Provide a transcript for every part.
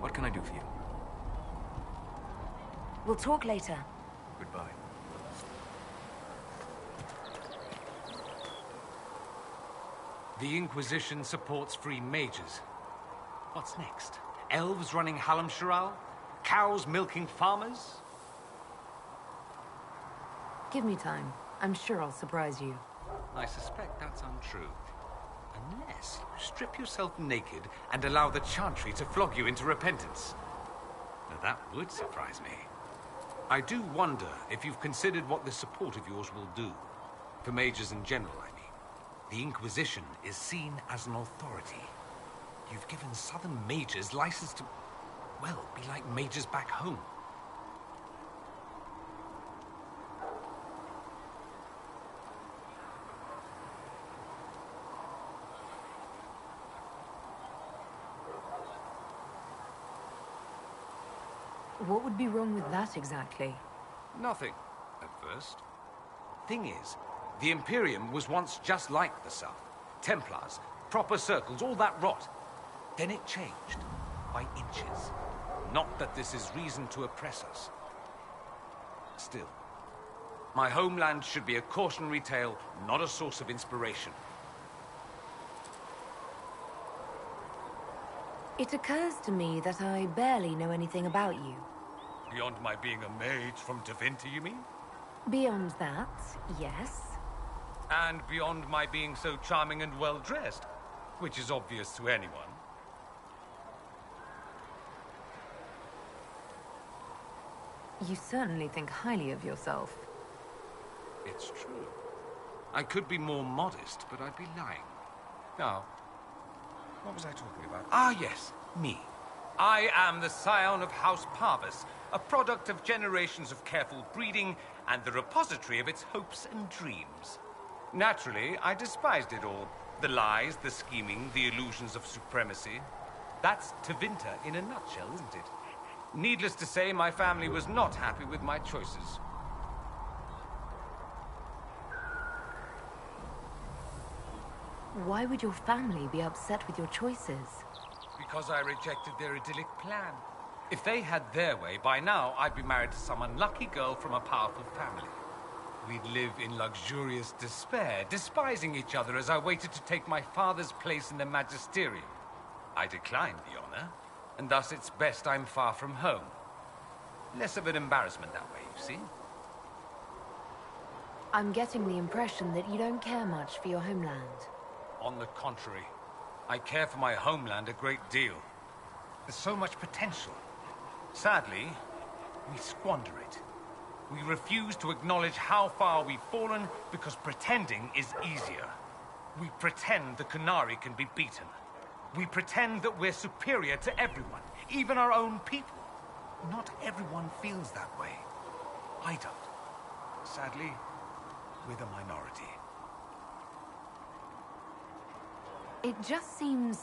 What can I do for you? We'll talk later. Goodbye. The Inquisition supports free mages. What's next? Elves running Halam-Sharal? Cows milking farmers? Give me time. I'm sure I'll surprise you. I suspect that's untrue. Unless you strip yourself naked and allow the Chantry to flog you into repentance. Now that would surprise me. I do wonder if you've considered what this support of yours will do. For mages in general, I mean. The Inquisition is seen as an authority. You've given southern mages license to, well, be like mages back home. What would be wrong with that exactly? Nothing, at first. Thing is, the Imperium was once just like the South. Templars, proper circles, all that rot. Then it changed, by inches. Not that this is reason to oppress us. Still, my homeland should be a cautionary tale, not a source of inspiration. It occurs to me that I barely know anything about you. Beyond my being a mage from Tevinter, you mean? Beyond that, yes. And beyond my being so charming and well-dressed, which is obvious to anyone. You certainly think highly of yourself. It's true. I could be more modest, but I'd be lying. Now, what was I talking about? Ah, yes, me. I am the scion of House Parvis, a product of generations of careful breeding and the repository of its hopes and dreams. Naturally, I despised it all. The lies, the scheming, the illusions of supremacy. That's Tevinter in a nutshell, isn't it? Needless to say, my family was not happy with my choices. Why would your family be upset with your choices? Because I rejected their idyllic plan. If they had their way, by now I'd be married to some unlucky girl from a powerful family. We'd live in luxurious despair, despising each other as I waited to take my father's place in the magisterium. I declined the honor, and thus it's best I'm far from home. Less of an embarrassment that way, you see? I'm getting the impression that you don't care much for your homeland. On the contrary, I care for my homeland a great deal. There's so much potential. Sadly, we squander it. We refuse to acknowledge how far we've fallen because pretending is easier. We pretend the Qunari can be beaten. We pretend that we're superior to everyone, even our own people. Not everyone feels that way. I don't. Sadly, we're the minority. It just seems...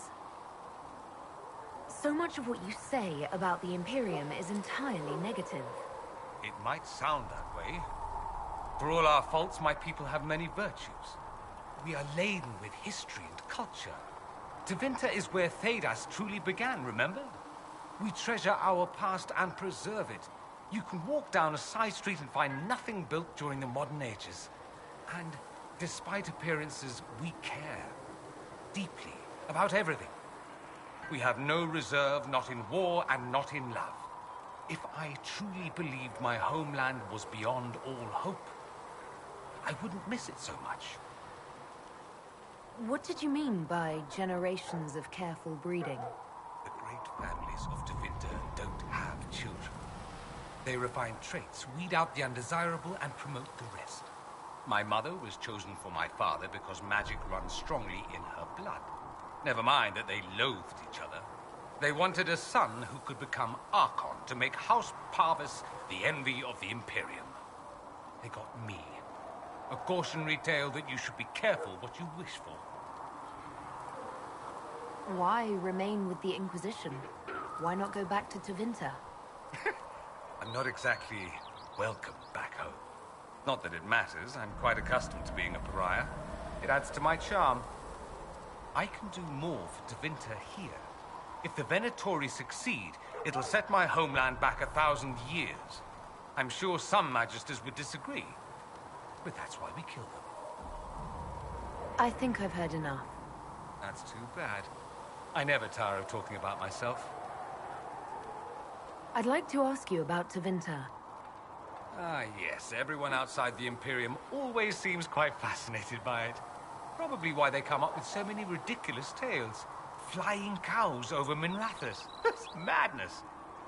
So much of what you say about the Imperium is entirely negative. It might sound that way. For all our faults, my people have many virtues. We are laden with history and culture. Tevinter is where Thedas truly began, remember? We treasure our past and preserve it. You can walk down a side street and find nothing built during the modern ages. And despite appearances, we care. Deeply. About everything. We have no reserve, not in war and not in love. If I truly believed my homeland was beyond all hope, I wouldn't miss it so much. What did you mean by generations of careful breeding? The great families of Tevinter don't have children. They refine traits, weed out the undesirable, and promote the rest. My mother was chosen for my father because magic runs strongly in her blood. Never mind that they loathed each other. They wanted a son who could become Archon to make House Parvis the envy of the Imperium. They got me. A cautionary tale that you should be careful what you wish for. Why remain with the Inquisition? Why not go back to Tevinter? I'm not exactly welcome back home. Not that it matters. I'm quite accustomed to being a pariah. It adds to my charm. I can do more for Tevinter here. If the Venatori succeed, It'll set my homeland back 1,000 years. I'm sure some Magisters would disagree, but that's why we kill them. I think I've heard enough. That's too bad. I never tire of talking about myself. I'd like to ask you about Tevinter. Ah, yes. Everyone outside the Imperium always seems quite fascinated by it. Probably why they come up with so many ridiculous tales. Flying cows over Minrathous. That's madness.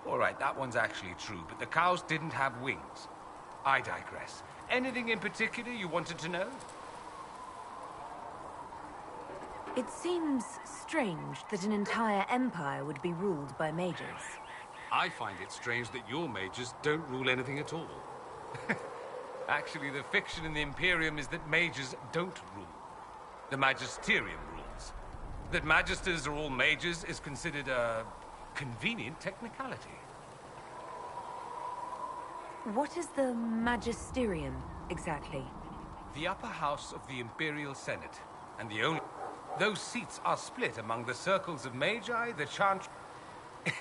All right, that one's actually true, but the cows didn't have wings. I digress. Anything in particular you wanted to know? It seems strange that an entire empire would be ruled by mages. I find it strange that your mages don't rule anything at all. Actually, the fiction in the Imperium is that mages don't rule. The Magisterium rules. That Magisters are all mages is considered a convenient technicality. What is the Magisterium, exactly? The upper house of the Imperial Senate, and the only... Those seats are split among the circles of Magi, the Chantry...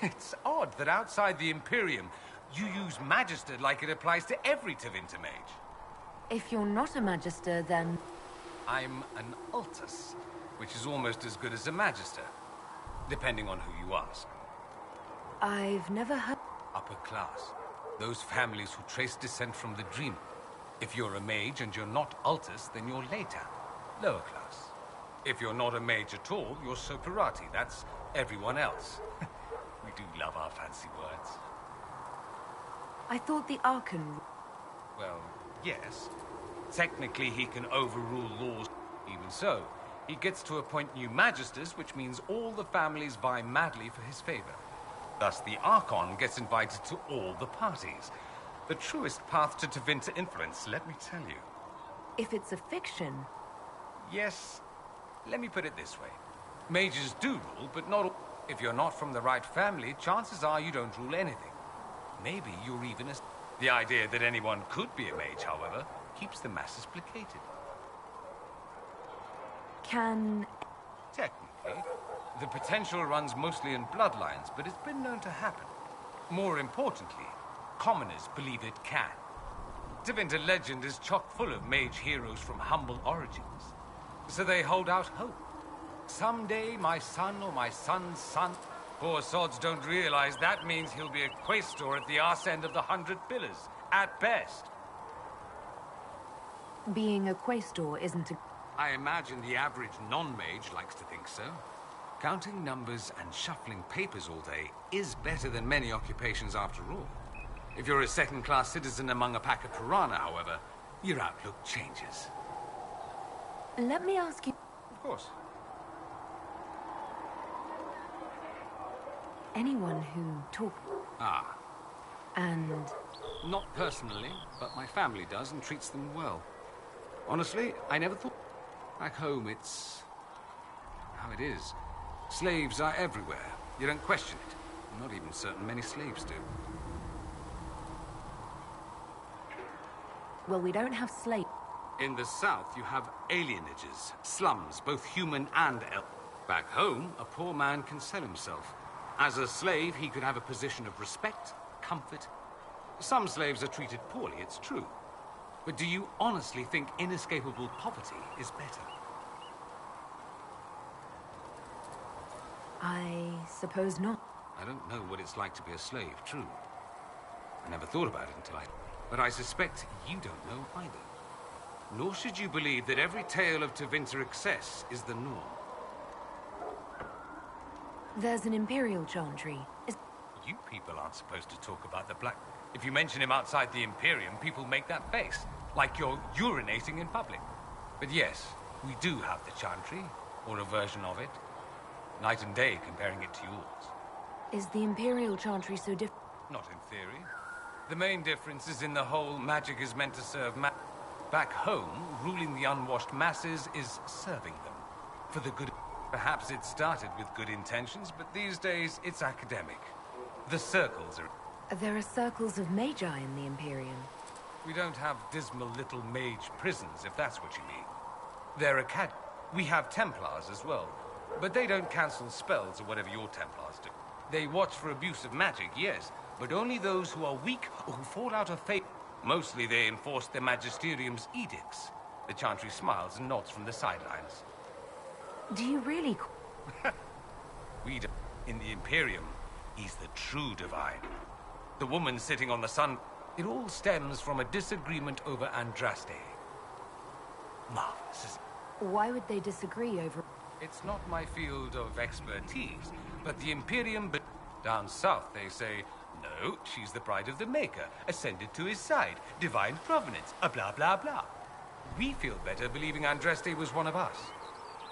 It's odd that outside the Imperium, you use Magister like it applies to every Tevinter mage. If you're not a Magister, then... I'm an Altus, which is almost as good as a Magister, depending on who you ask. I've never heard... Upper class. Those families who trace descent from the Dream. If you're a mage and you're not Altus, then you're later. Lower class. If you're not a mage at all, you're Soperati. That's everyone else. We do love our fancy words. I thought the Archon... Well, yes. Technically, he can overrule laws. Even so, he gets to appoint new Magisters, which means all the families vie madly for his favor. Thus, the Archon gets invited to all the parties. The truest path to Tevinter influence, let me tell you. If it's a fiction... Yes. Let me put it this way. Mages do rule, but not all. If you're not from the right family, chances are you don't rule anything. Maybe you're even a... The idea that anyone could be a mage, however, keeps the masses placated. Can... Technically, the potential runs mostly in bloodlines, but it's been known to happen. More importantly, commoners believe it can. Tevinter legend is chock full of mage heroes from humble origins. So they hold out hope. Someday, my son or my son's son... Poor sods don't realize that means he'll be a quaestor at the arse end of the 100 Pillars, at best. Being a quaestor isn't a... I imagine the average non-mage likes to think so. Counting numbers and shuffling papers all day is better than many occupations after all. If you're a second-class citizen among a pack of piranha, however, your outlook changes. Let me ask you... Of course. Anyone who talks... Ah. And... Not personally, but my family does and treats them well. Honestly, I never thought... Back home, it's... how it is. Slaves are everywhere. You don't question it. I'm not even certain many slaves do. Well, we don't have slaves. In the south, you have alienages, slums, both human and elf. Back home, a poor man can sell himself. As a slave, he could have a position of respect, comfort. Some slaves are treated poorly, it's true. But do you honestly think inescapable poverty is better? I suppose not. I don't know what it's like to be a slave, true. I never thought about it until I... But I suspect you don't know either. Nor should you believe that every tale of Tevinter excess is the norm. There's an Imperial Chantry. You people aren't supposed to talk about the Black... If you mention him outside the Imperium, people make that face. Like you're urinating in public. But yes, we do have the Chantry, or a version of it. Night and day comparing it to yours. Is the Imperial Chantry so different? Not in theory. The main difference is in the whole magic is meant to serve Back home, ruling the unwashed masses is serving them. For the good... Perhaps it started with good intentions, but these days it's academic. The circles are... There are circles of magi in the Imperium. We don't have dismal little mage prisons, if that's what you mean. They're We have Templars as well, but they don't cancel spells or whatever your Templars do. They watch for abuse of magic, yes, but only those who are weak or who fall out of favor. Mostly they enforce the Magisterium's edicts. The Chantry smiles and nods from the sidelines. Do you really... We do. In the Imperium, he's the true divine. The woman sitting on the sun... It all stems from a disagreement over Andraste. Marvelous, isn't it? Why would they disagree over... It's not my field of expertise, but the Imperium... Down south, they say, no, she's the bride of the Maker, ascended to his side, divine provenance, a blah, blah, blah. We feel better believing Andraste was one of us.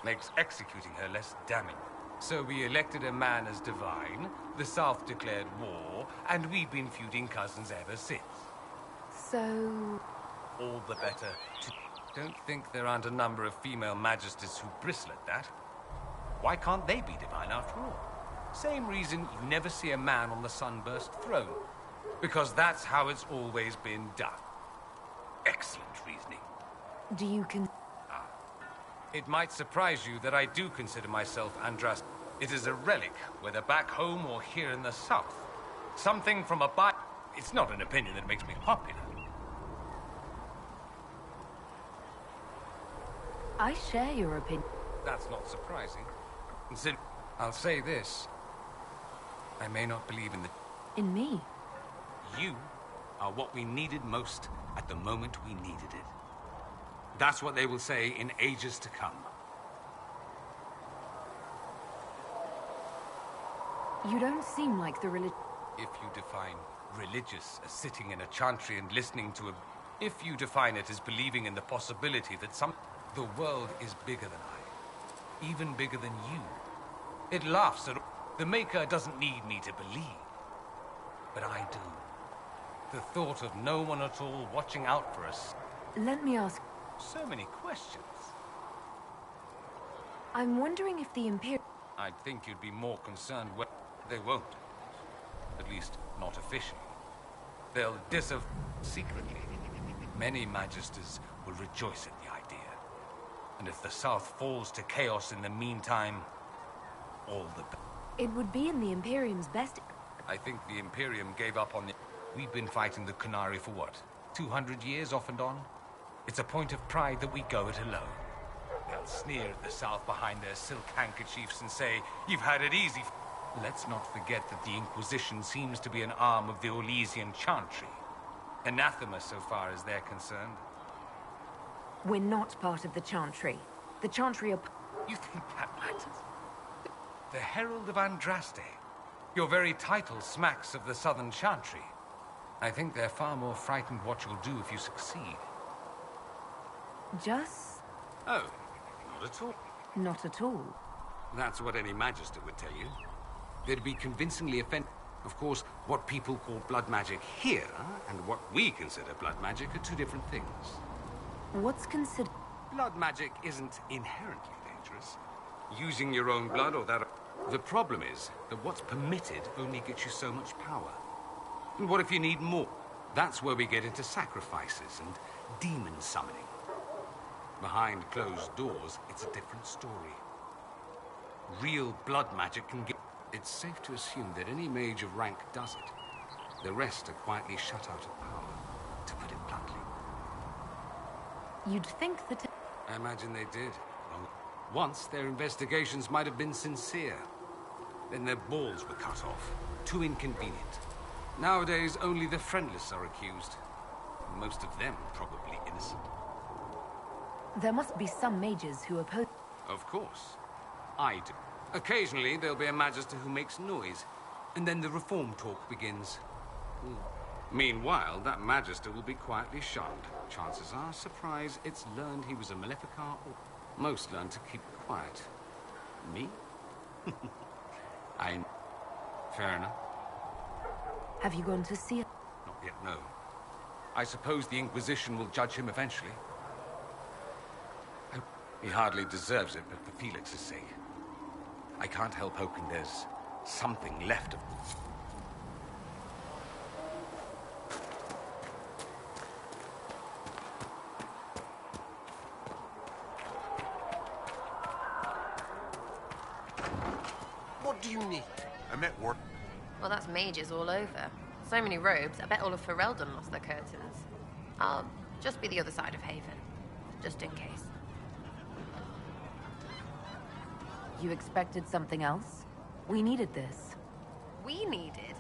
Makes executing her less damning. So we elected a man as divine, the South declared war, and we've been feuding cousins ever since. So... All the better to... Don't think there aren't a number of female magisters who bristle at that. Why can't they be divine after all? Same reason you never see a man on the sunburst throne. Because that's how it's always been done. Excellent reasoning. Do you con... It might surprise you that I do consider myself Andras. It is a relic, whether back home or here in the south. Something from a It's not an opinion that makes me popular. I share your opinion. That's not surprising. Consider... I'll say this. I may not believe in the... In me? You are what we needed most at the moment we needed it. That's what they will say in ages to come. You don't seem like the If you define religious as sitting in a chantry and listening to a... If you define it as believing in the possibility that the world is bigger than I. Even bigger than you. It laughs at... The Maker doesn't need me to believe. But I do. The thought of no one at all watching out for us. Let me ask... So many questions. I'm wondering if the Imperium... I'd think you'd be more concerned when... They won't. At least, not officially. They'll secretly. Many magisters will rejoice at the idea. And if the South falls to chaos in the meantime, all the... It would be in the Imperium's best... I think the Imperium gave up on the... We've been fighting the Qunari for what? 200 years off and on? It's a point of pride that we go it alone. They'll sneer at the South behind their silk handkerchiefs and say, you've had it easy. Let's not forget that the Inquisition seems to be an arm of the Orlesian Chantry. Anathema so far as they're concerned. We're not part of the Chantry. The Chantry are... You think that matters? The Herald of Andraste. Your very title smacks of the Southern Chantry. I think they're far more frightened what you'll do if you succeed. Just... Oh, not at all. Not at all. That's what any magister would tell you. They'd be convincingly offended. Of course, what people call blood magic here, and what we consider blood magic, are two different things. What's considered... Blood magic isn't inherently dangerous. Using your own blood or that... The problem is that what's permitted only gets you so much power. And what if you need more? That's where we get into sacrifices and demon summoning. Behind closed doors, it's a different story. Real blood magic can get... It's safe to assume that any mage of rank does it. The rest are quietly shut out of power, to put it bluntly. You'd think that... I imagine they did. Well, once their investigations might have been sincere. Then their balls were cut off. Too inconvenient. Nowadays, only the friendless are accused. Most of them probably innocent. There must be some mages who oppose... Of course. I do. Occasionally, there'll be a magister who makes noise, and then the reform talk begins. Meanwhile, that magister will be quietly shunned. Chances are, surprise, it's learned he was a Maleficar, or most learn to keep quiet. Me? Fair enough. Have you gone to see it? Not yet, no. I suppose the Inquisition will judge him eventually. He hardly deserves it, but for Felix's sake. I can't help hoping there's something left of... What do you need? I meant work. Well, that's mages all over. So many robes, I bet all of Ferelden lost their curtains. I'll just be the other side of Haven, just in case. You expected something else? We needed this. We needed?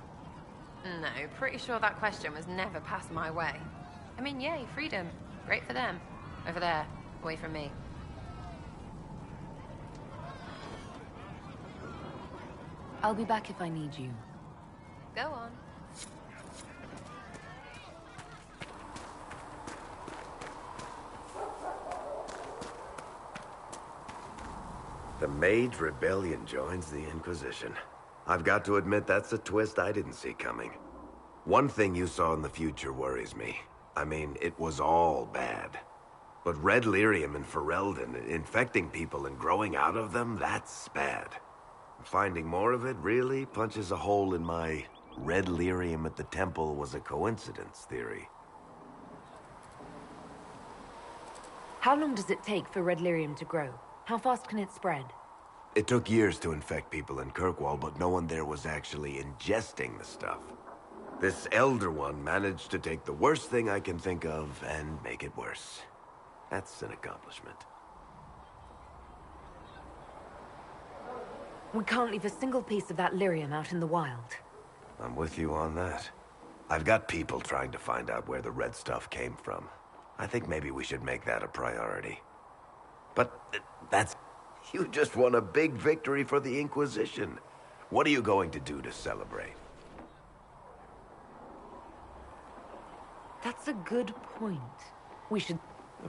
No, pretty sure that question was never passed my way. I mean, yay, freedom. Great for them. Over there, away from me. I'll be back if I need you. Go on. The Mage Rebellion joins the Inquisition. I've got to admit that's a twist I didn't see coming. One thing you saw in the future worries me. I mean, it was all bad. But red lyrium and Ferelden, infecting people and growing out of them, that's bad. Finding more of it really punches a hole in my red lyrium at the temple was a coincidence theory. How long does it take for red lyrium to grow? How fast can it spread? It took years to infect people in Kirkwall, but no one there was actually ingesting the stuff. This Elder One managed to take the worst thing I can think of and make it worse. That's an accomplishment. We can't leave a single piece of that lyrium out in the wild. I'm with you on that. I've got people trying to find out where the red stuff came from. I think maybe we should make that a priority. But that's... You just won a big victory for the Inquisition. What are you going to do to celebrate? That's a good point. We should...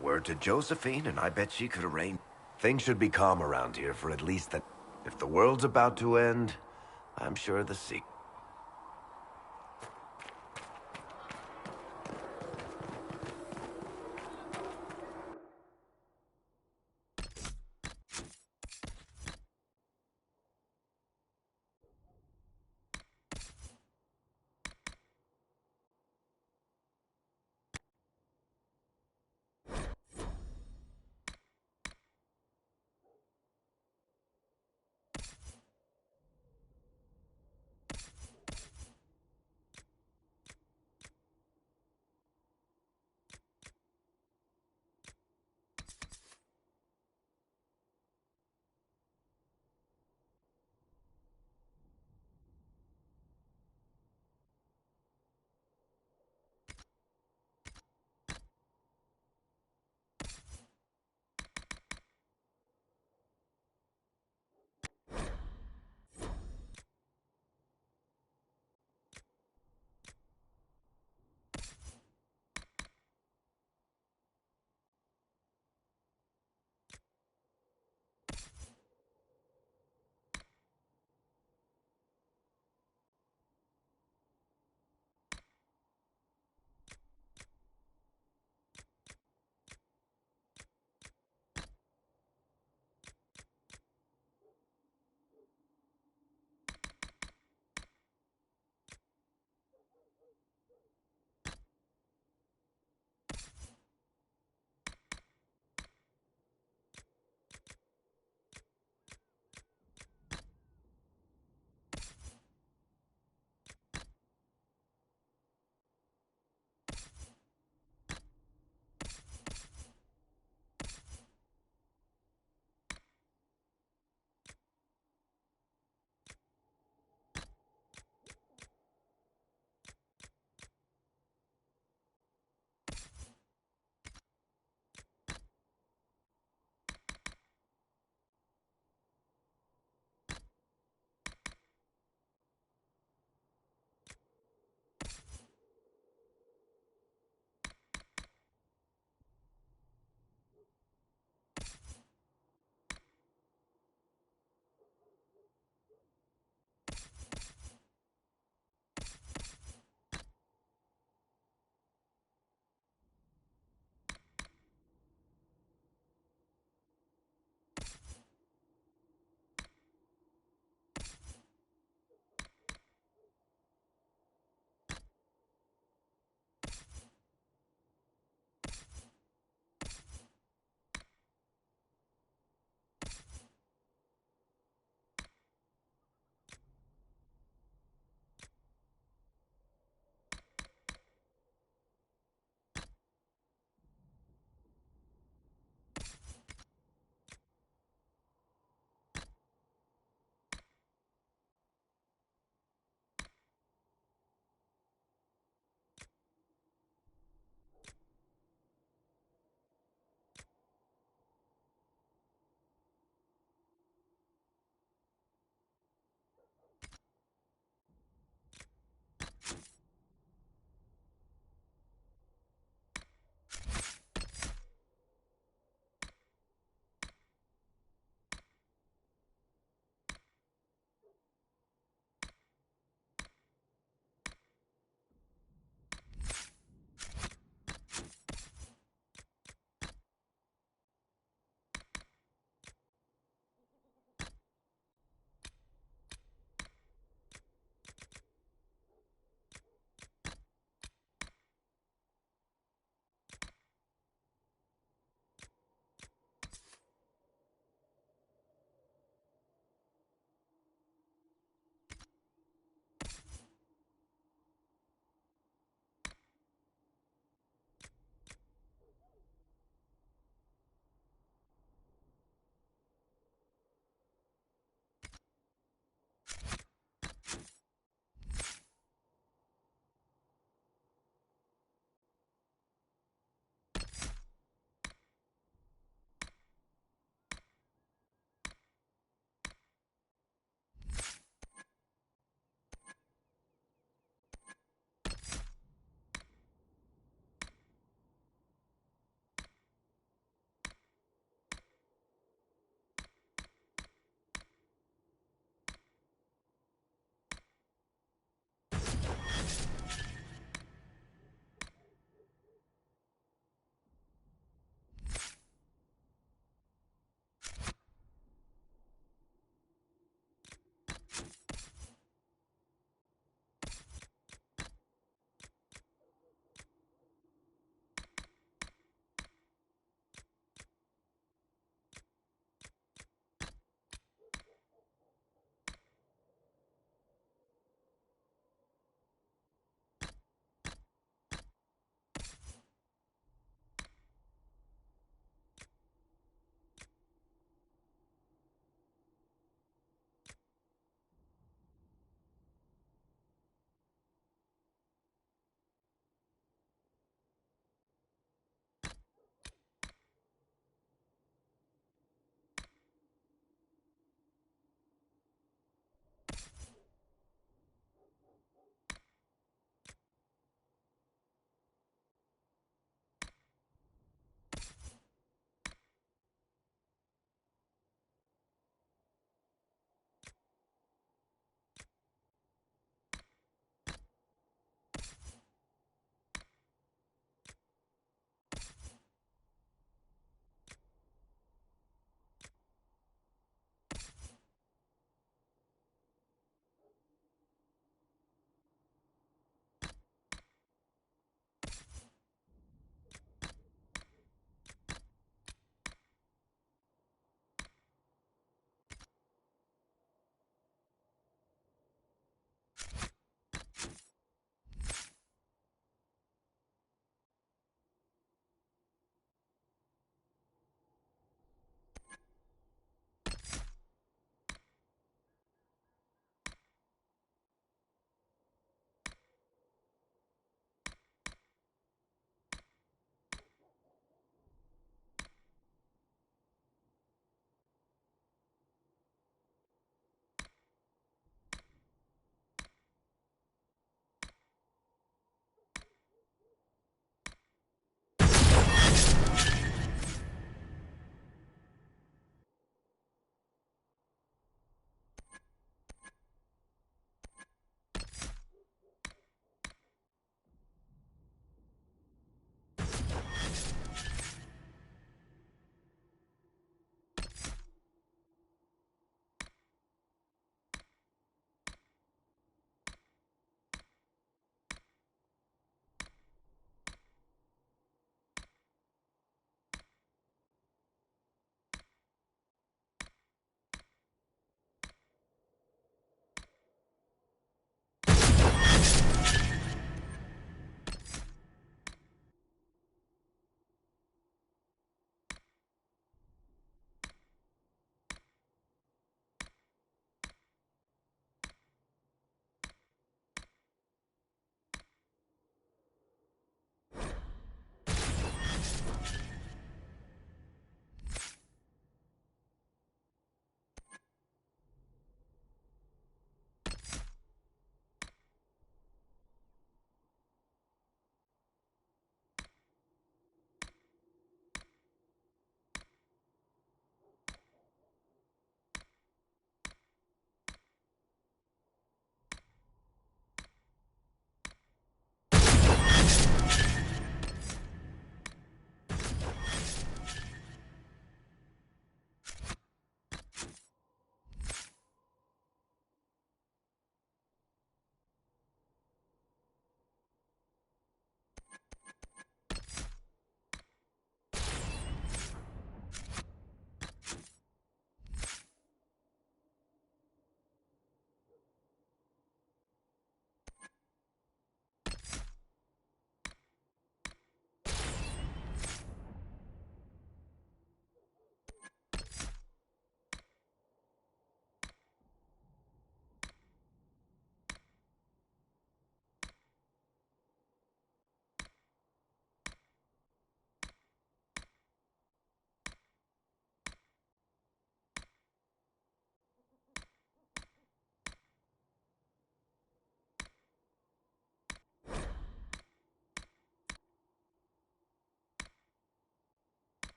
Word to Josephine, and I bet she could arrange... Things should be calm around here for at least that... If the world's about to end, I'm sure the secret...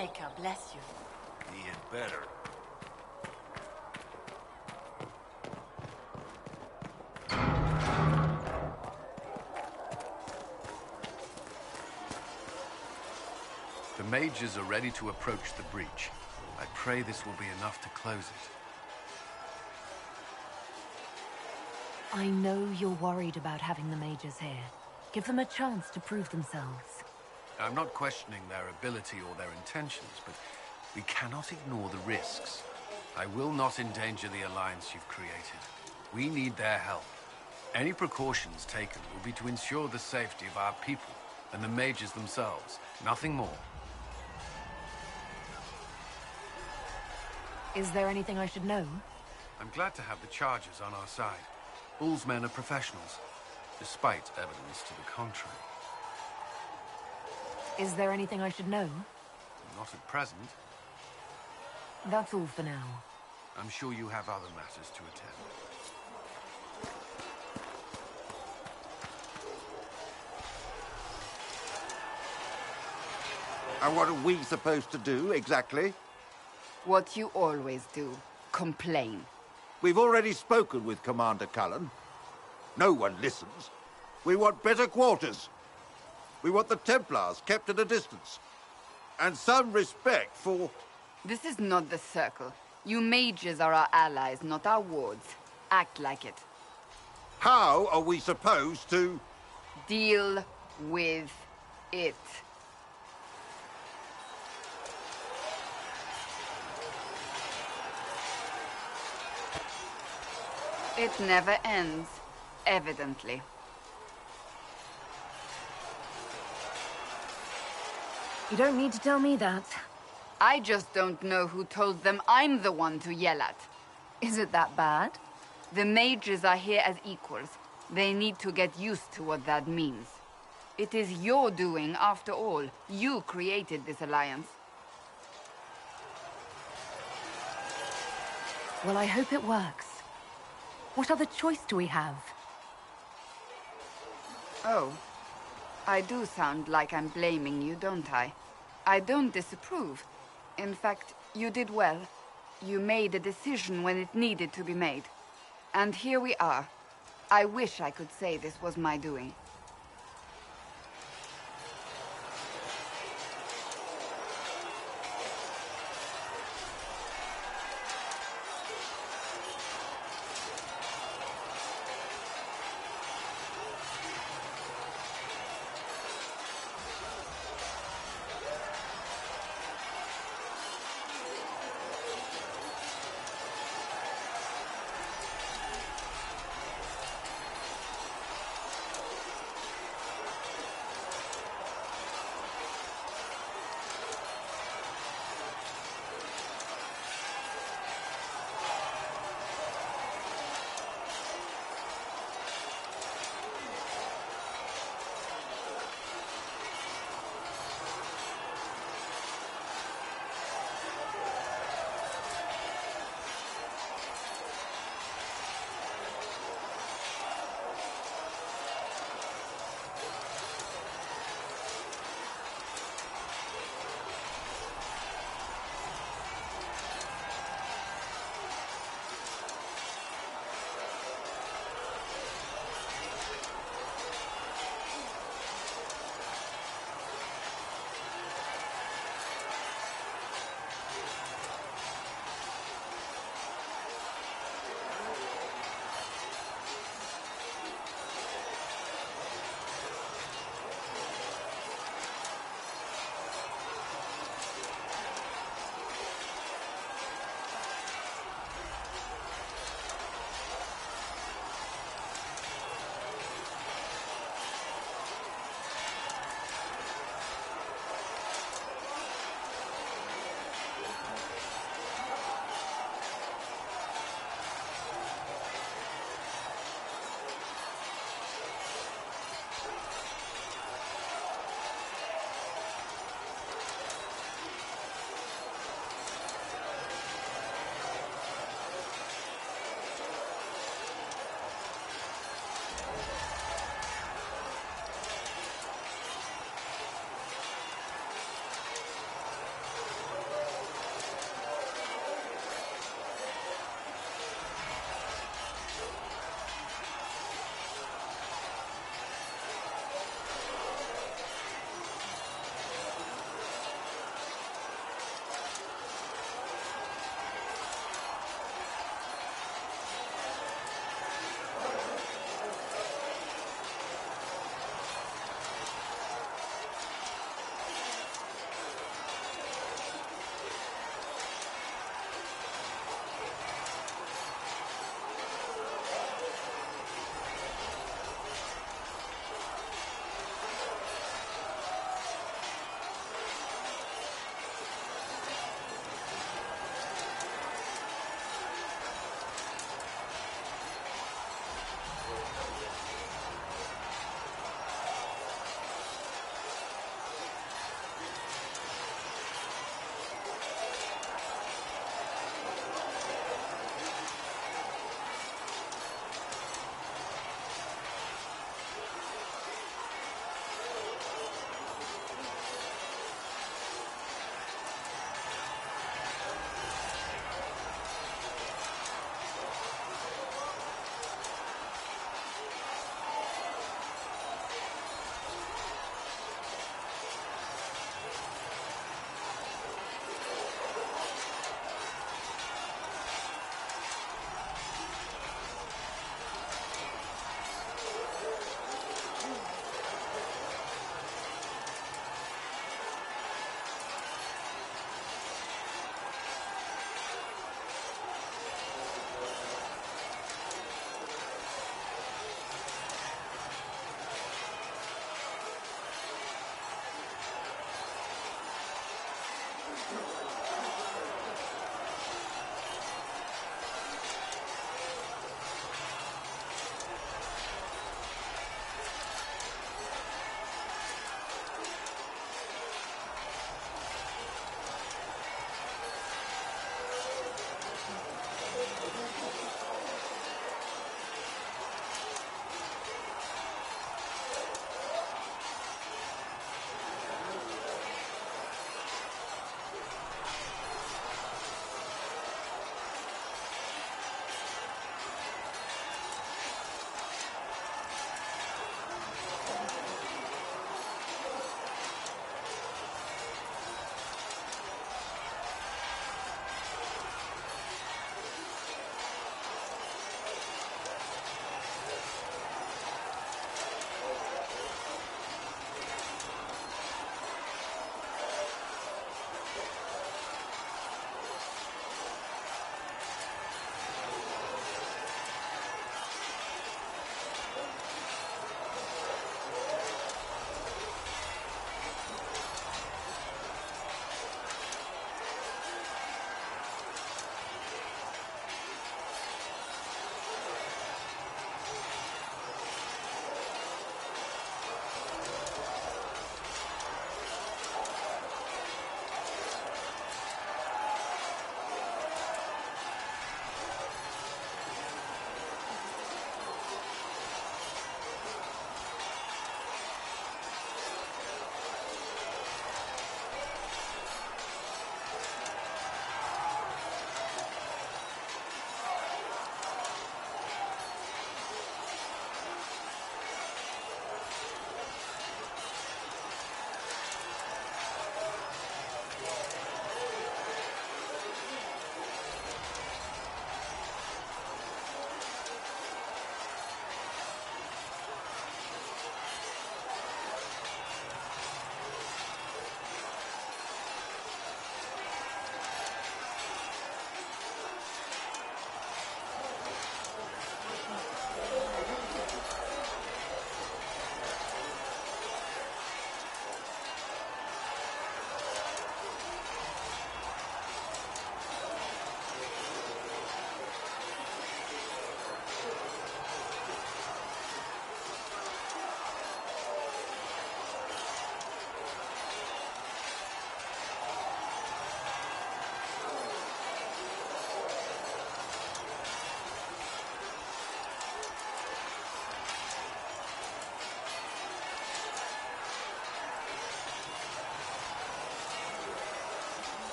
Maker bless you. He had better. The mages are ready to approach the breach. I pray this will be enough to close it. I know you're worried about having the mages here. Give them a chance to prove themselves. I'm not questioning their ability or their intentions, but we cannot ignore the risks. I will not endanger the alliance you've created. We need their help. Any precautions taken will be to ensure the safety of our people and the mages themselves. Nothing more. Is there anything I should know? I'm glad to have the Chargers on our side. Bull's men are professionals, despite evidence to the contrary. Is there anything I should know? Not at present. That's all for now. I'm sure you have other matters to attend. And what are we supposed to do, exactly? What you always do. Complain. We've already spoken with Commander Cullen. No one listens. We want better quarters. We want the Templars kept at a distance. And some respect for... This is not the Circle. You mages are our allies, not our wards. Act like it. How are we supposed to... Deal with it. It never ends, evidently. You don't need to tell me that. I just don't know who told them I'm the one to yell at. Is it that bad? The mages are here as equals. They need to get used to what that means. It is your doing, after all. You created this alliance. Well, I hope it works. What other choice do we have? Oh. I do sound like I'm blaming you, don't I? I don't disapprove. In fact, you did well. You made a decision when it needed to be made. And here we are. I wish I could say this was my doing.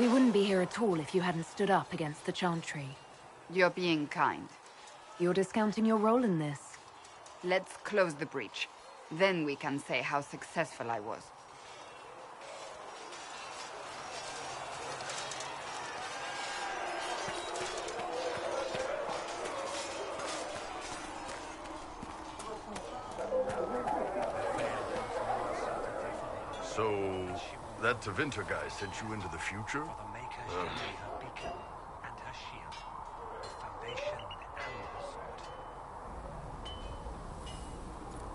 We wouldn't be here at all if you hadn't stood up against the Chantry. You're being kind. You're discounting your role in this. Let's close the breach. Then we can say how successful I was. So, that Tevinter guy sent you into the future?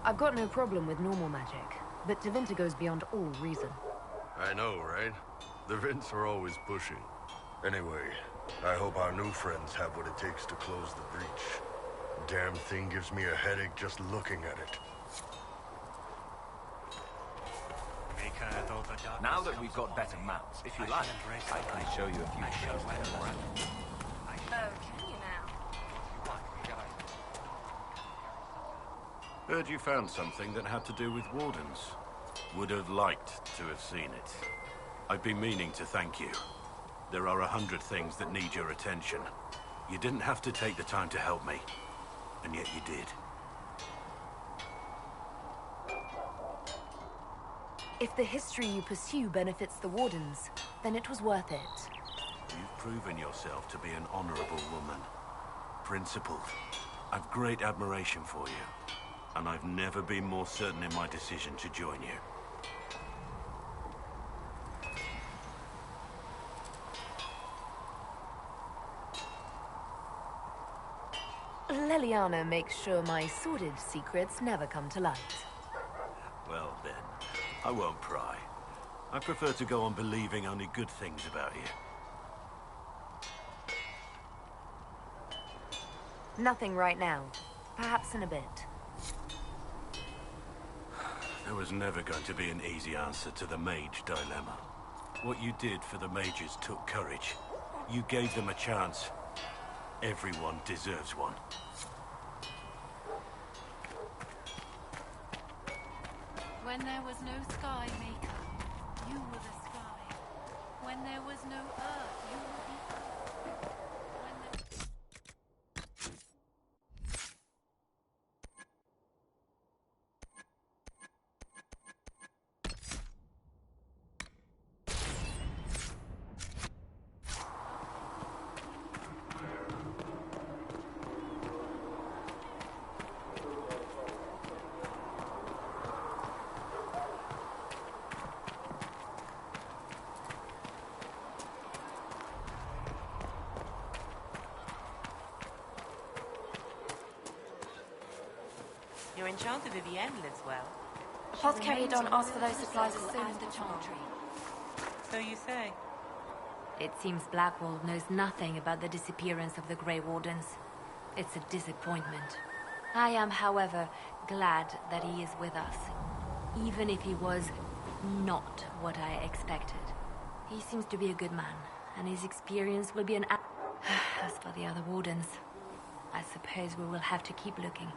I've got no problem with normal magic, but Tevinter goes beyond all reason. I know, right? The Vints are always pushing. Anyway, I hope our new friends have what it takes to close the breach. Damn thing gives me a headache just looking at it. Now that we've got better mounts, if you like, I can show you a few things around. Oh, can you now? Heard you found something that had to do with wardens. Would have liked to have seen it. I've been meaning to thank you. There are 100 things that need your attention. You didn't have to take the time to help me, and yet you did. If the history you pursue benefits the Wardens, then it was worth it. You've proven yourself to be an honorable woman. Principled. I've great admiration for you. And I've never been more certain in my decision to join you. Leliana makes sure my sordid secrets never come to light. Well then, I won't pry. I prefer to go on believing only good things about you. Nothing right now. Perhaps in a bit. There was never going to be an easy answer to the mage dilemma. What you did for the mages took courage. You gave them a chance. Everyone deserves one. When there was no sky maker, you were the sky. When there was no earth, you were the earth. When there... Your enchanter Vivienne lives well. Hoth carried on asked for those supplies as soon as the Chantry. So you say. It seems Blackwall knows nothing about the disappearance of the Grey Wardens. It's a disappointment. I am, however, glad that he is with us, even if he was not what I expected. He seems to be a good man, and his experience will be an As for the other Wardens, I suppose we will have to keep looking.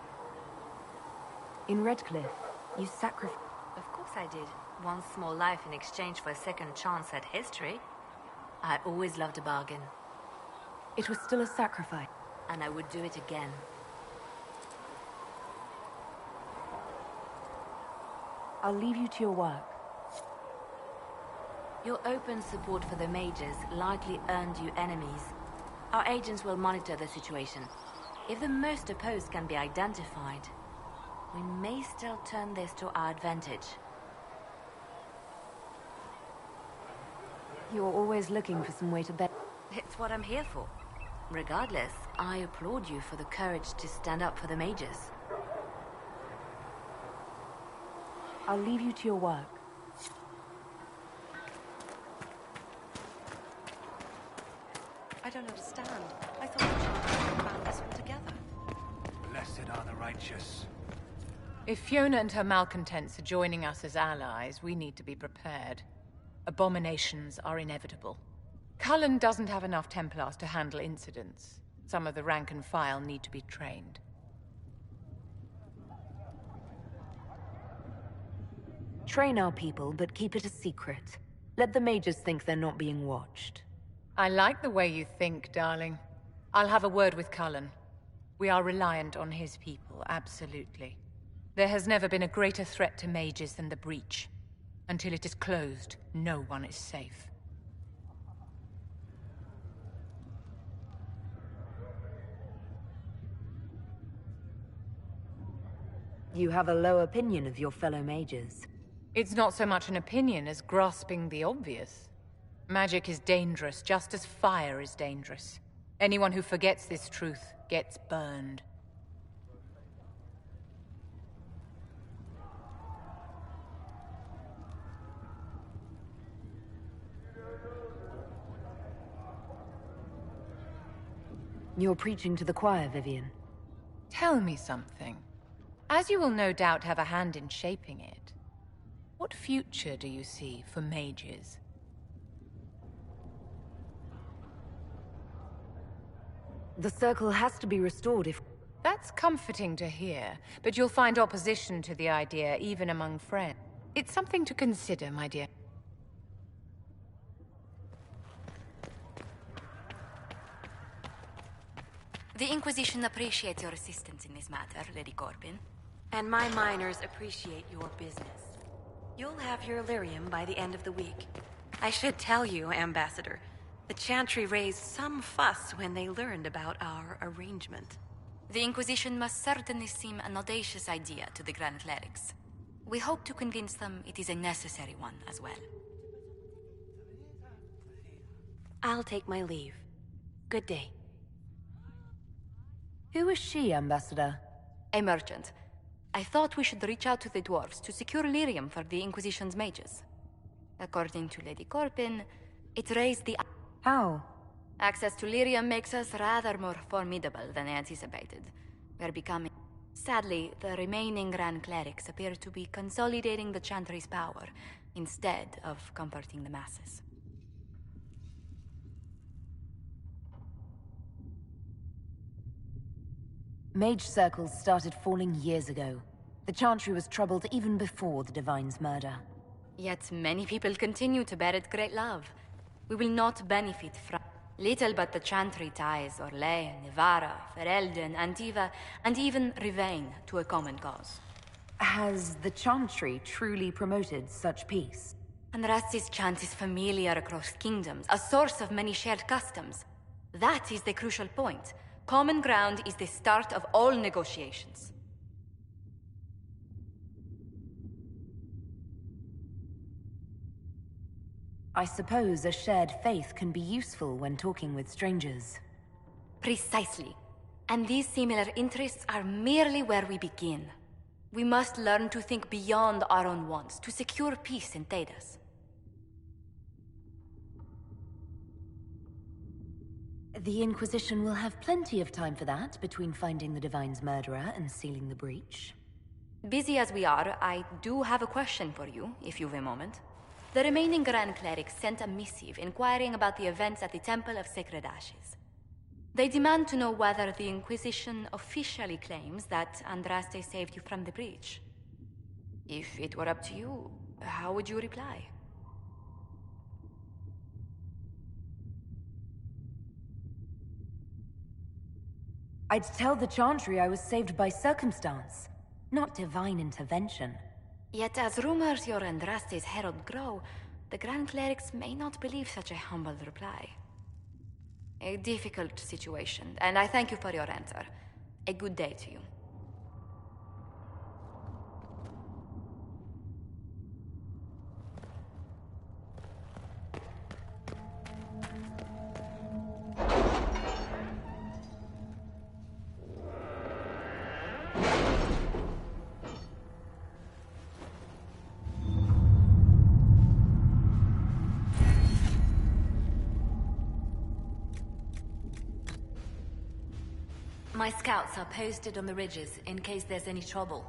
In Redcliffe, you sacrificed... Of course I did. One small life in exchange for a second chance at history. I always loved a bargain. It was still a sacrifice. And I would do it again. I'll leave you to your work. Your open support for the mages likely earned you enemies. Our agents will monitor the situation. If the most opposed can be identified, we may still turn this to our advantage. You're always looking for some way to bet. It's what I'm here for. Regardless, I applaud you for the courage to stand up for the mages. I'll leave you to your work. I don't understand. I thought the Chantry had bound us all together. Blessed are the righteous. If Fiona and her malcontents are joining us as allies, we need to be prepared. Abominations are inevitable. Cullen doesn't have enough Templars to handle incidents. Some of the rank and file need to be trained. Train our people, but keep it a secret. Let the mages think they're not being watched. I like the way you think, darling. I'll have a word with Cullen. We are reliant on his people, absolutely. There has never been a greater threat to mages than the breach. Until it is closed, no one is safe. You have a low opinion of your fellow mages. It's not so much an opinion as grasping the obvious. Magic is dangerous, just as fire is dangerous. Anyone who forgets this truth gets burned. You're preaching to the choir, Vivian. Tell me something. As you will no doubt have a hand in shaping it, what future do you see for mages? The circle has to be restored if... That's comforting to hear, but you'll find opposition to the idea even among friends. It's something to consider, my dear. The Inquisition appreciates your assistance in this matter, Lady Corbin. And my miners appreciate your business. You'll have your lyrium by the end of the week. I should tell you, Ambassador, the Chantry raised some fuss when they learned about our arrangement. The Inquisition must certainly seem an audacious idea to the Grand Clerics. We hope to convince them it is a necessary one as well. I'll take my leave. Good day. Who is she, Ambassador? A merchant. I thought we should reach out to the dwarves to secure lyrium for the Inquisition's mages. According to Lady Corbin, it raised the... How? Access to lyrium makes us rather more formidable than anticipated. We're becoming... Sadly, the remaining Grand Clerics appear to be consolidating the Chantry's power, instead of comforting the masses. Mage circles started falling years ago. The Chantry was troubled even before the Divine's murder. Yet many people continue to bear it great love. We will not benefit from little but the Chantry ties Orlais, Nevarra, Ferelden, Antiva, and even Rivain to a common cause. Has the Chantry truly promoted such peace? Andraste's chant is familiar across kingdoms, a source of many shared customs. That is the crucial point. Common ground is the start of all negotiations. I suppose a shared faith can be useful when talking with strangers. Precisely. And these similar interests are merely where we begin. We must learn to think beyond our own wants to secure peace in Thedas. The Inquisition will have plenty of time for that, between finding the Divine's murderer and sealing the breach. Busy as we are, I do have a question for you, if you've a moment. The remaining Grand Clerics sent a missive inquiring about the events at the Temple of Sacred Ashes. They demand to know whether the Inquisition officially claims that Andraste saved you from the breach. If it were up to you, how would you reply? I'd tell the Chantry I was saved by circumstance, not divine intervention. Yet as rumors your Andraste's herald grow, the Grand Clerics may not believe such a humble reply. A difficult situation, and I thank you for your answer. A good day to you. My scouts are posted on the ridges in case there's any trouble.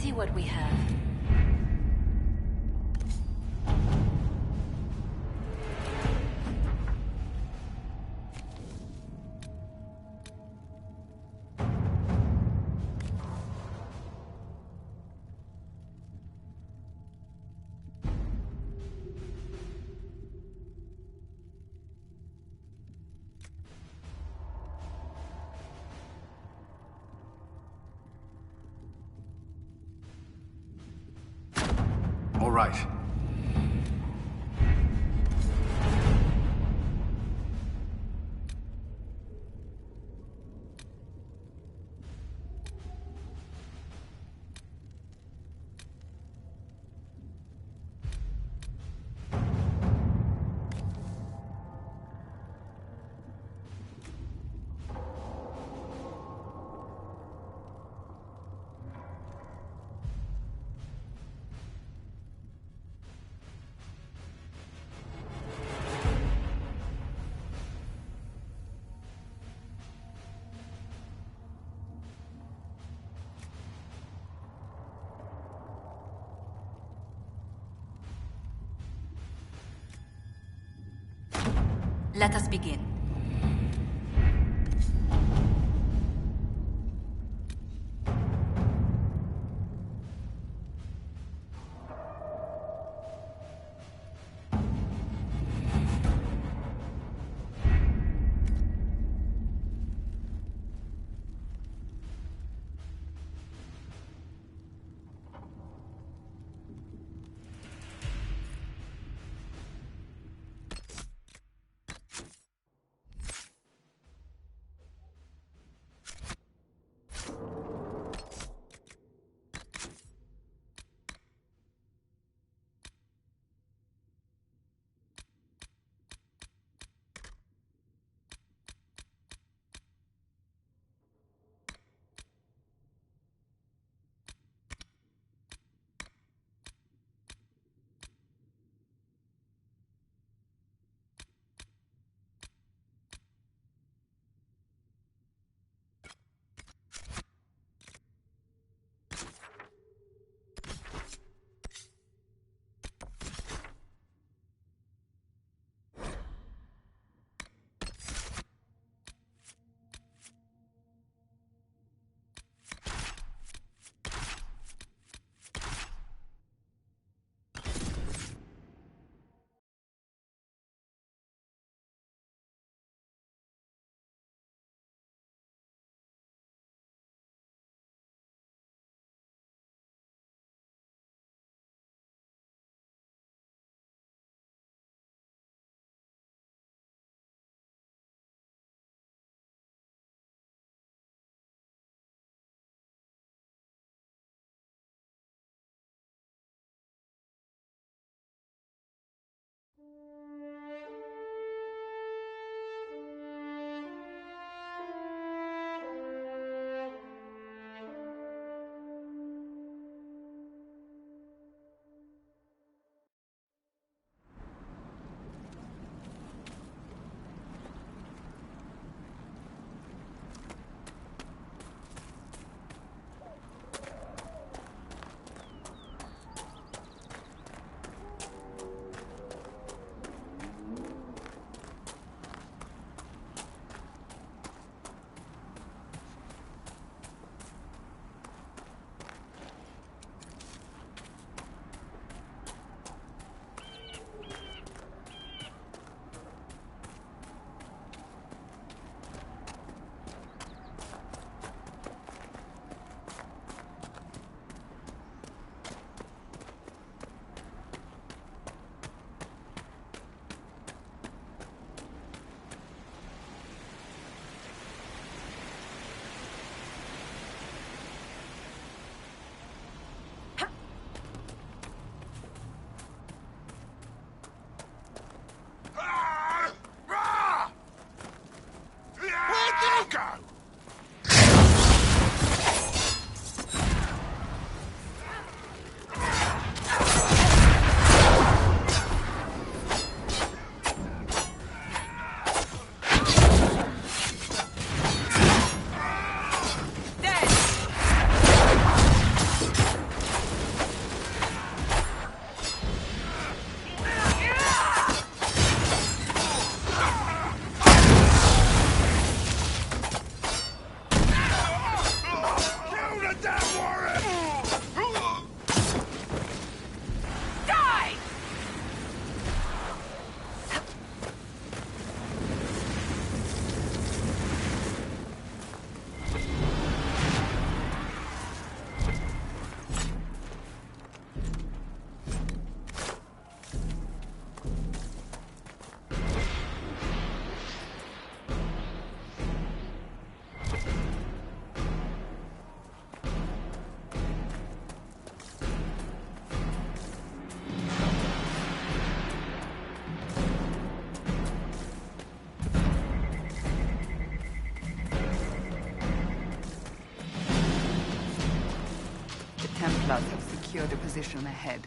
see what we have. All right. Let us begin. Templars have secured a position ahead.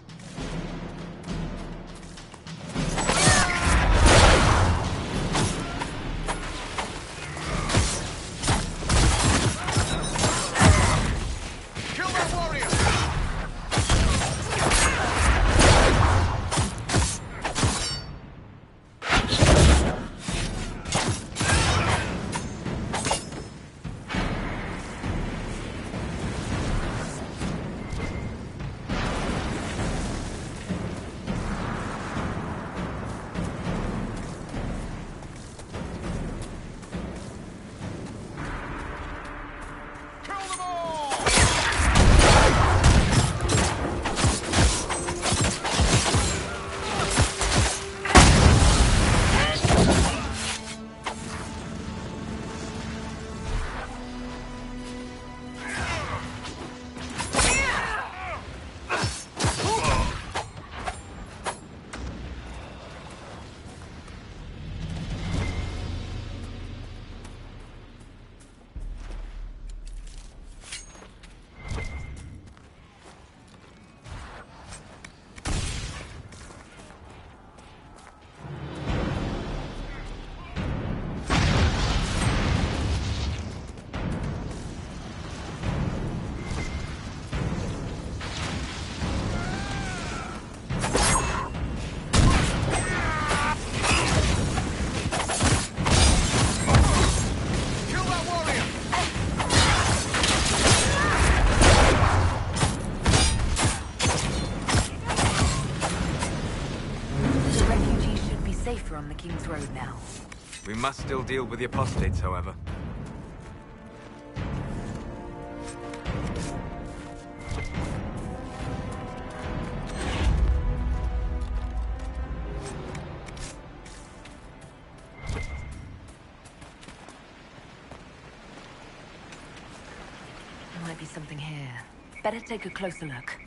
On the King's Road now. We must still deal with the apostates, however. There might be something here. Better take a closer look.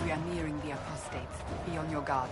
We are nearing the apostates. Be on your guard.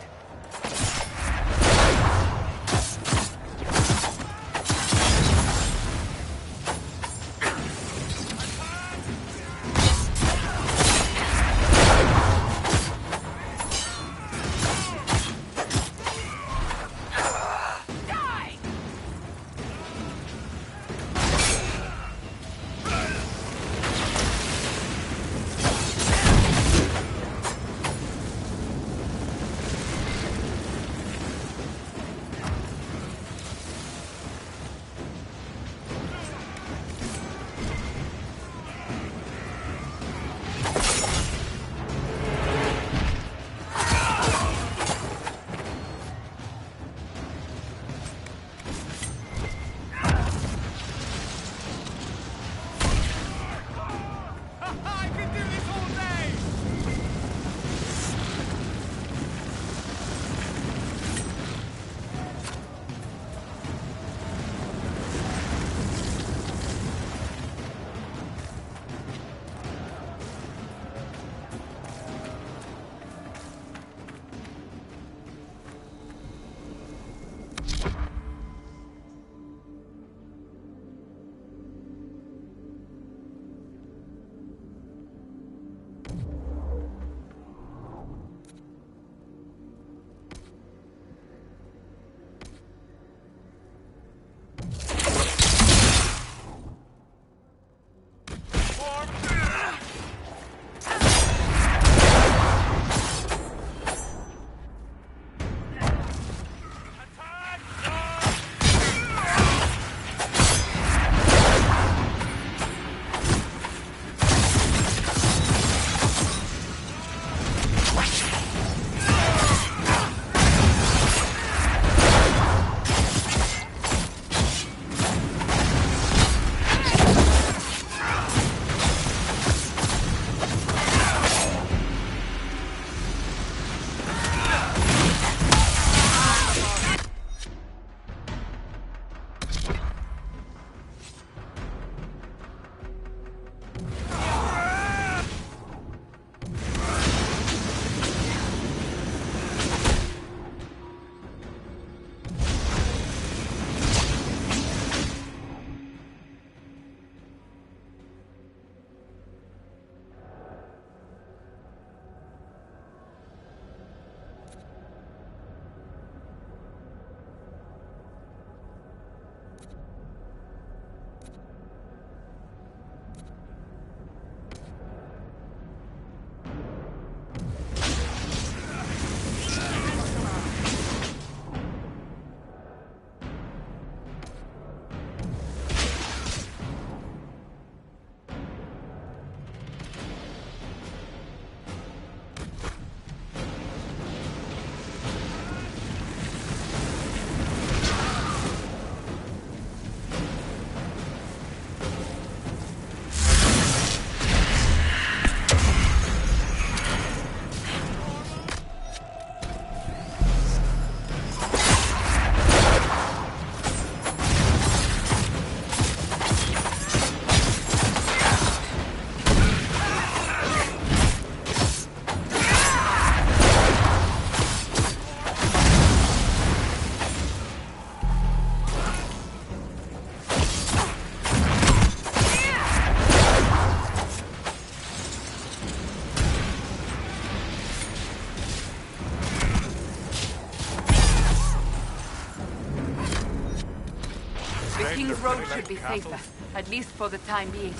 King's Road should be safer, at least for the time being.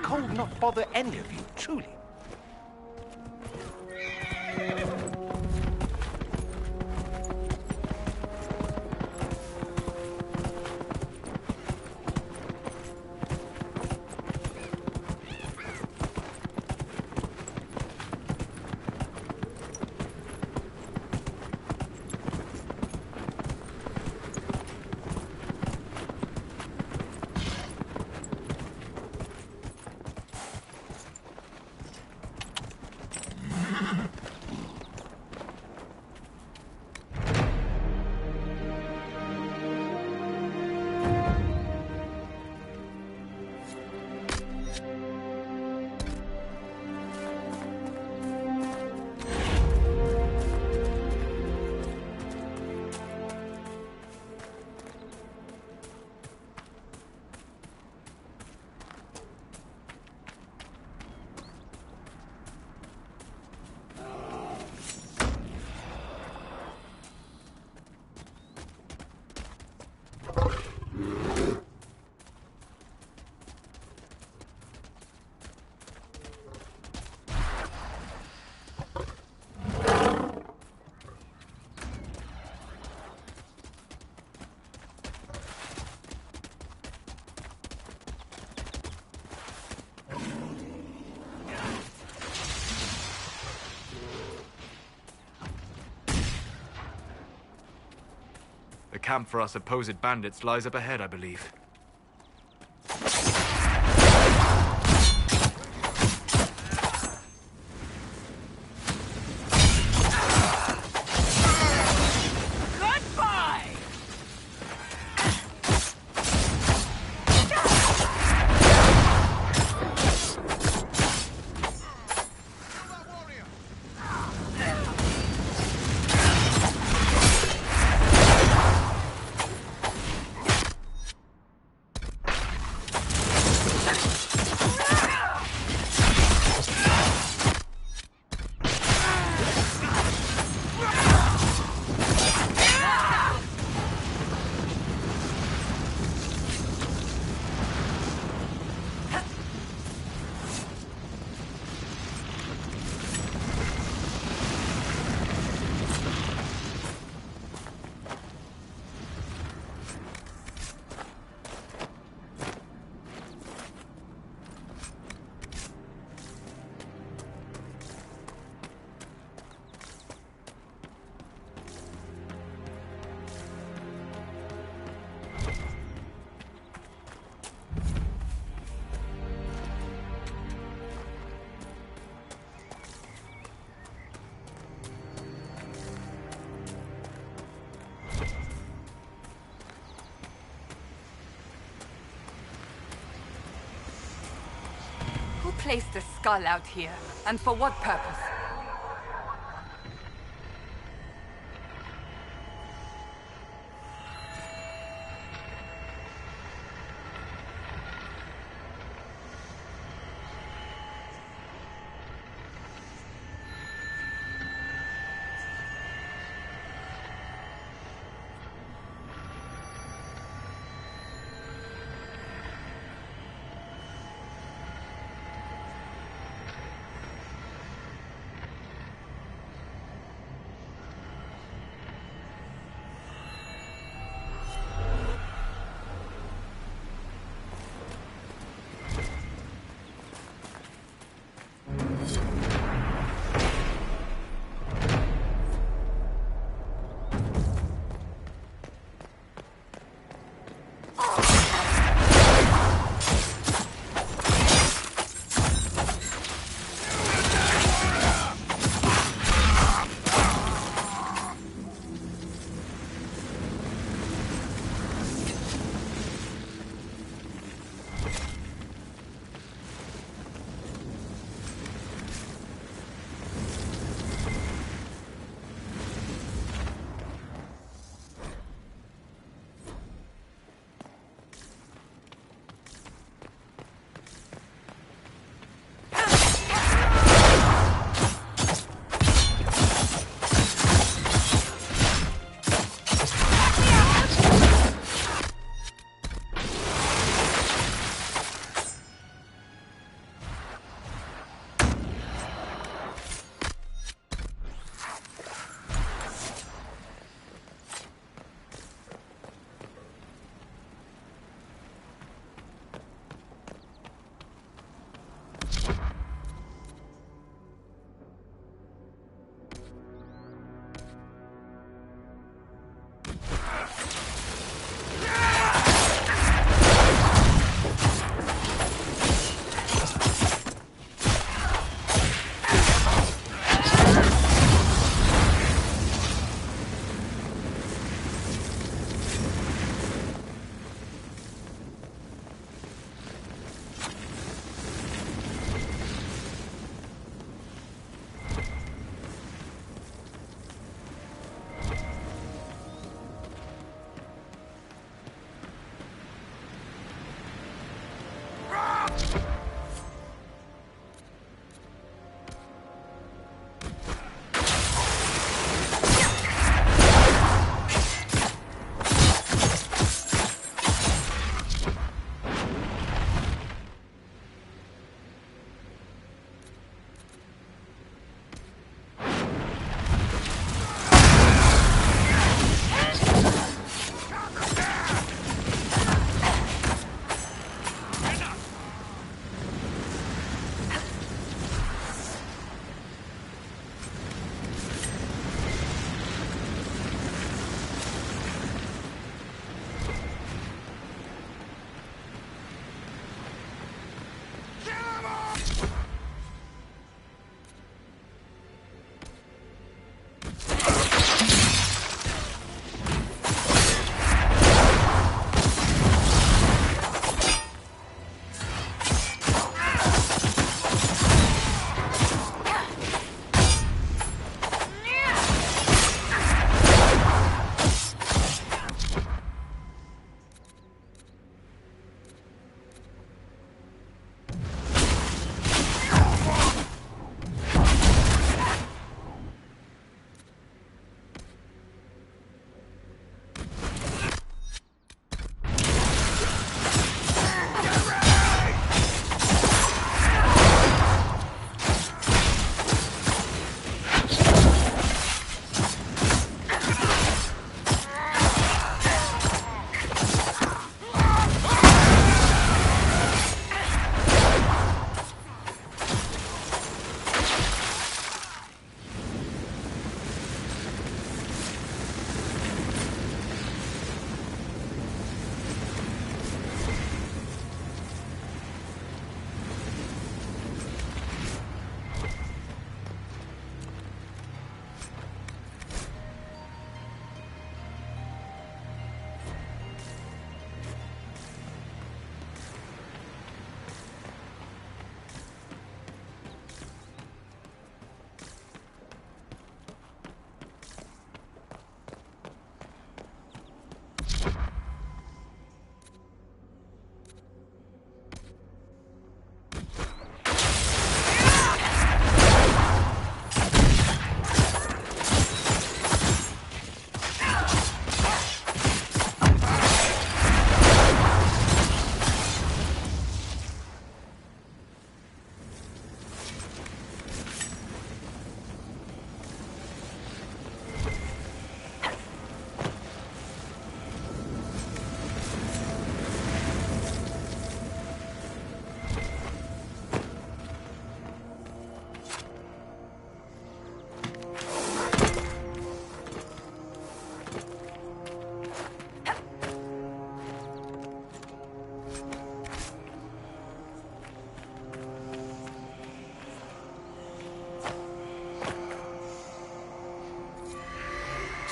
cold not bother any of you, truly? The camp for our supposed bandits lies up ahead, I believe. Who placed the skull out here? And for what purpose?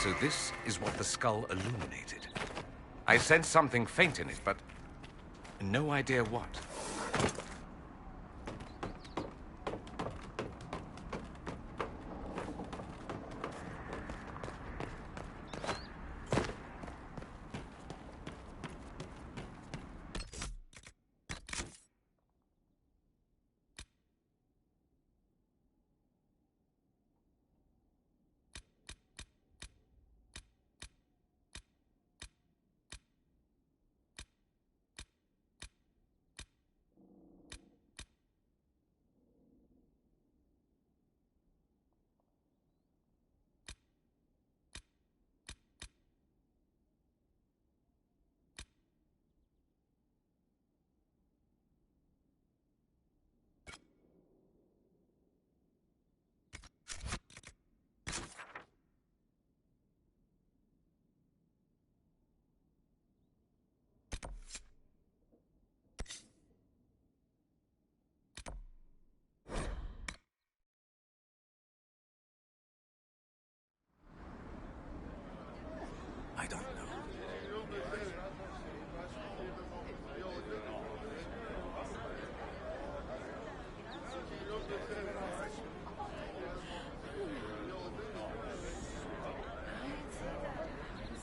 So this is what the skull illuminated. I sensed something faint in it, but no idea what. I don't know.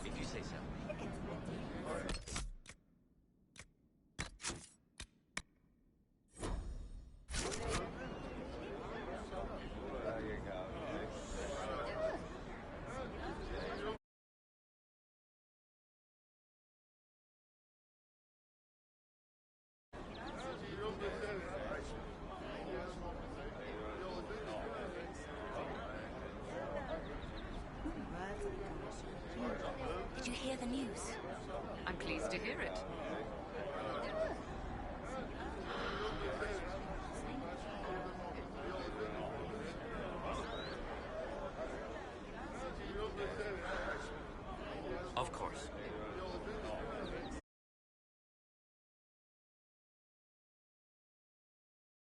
If you say so. Did you hear the news? I'm pleased to hear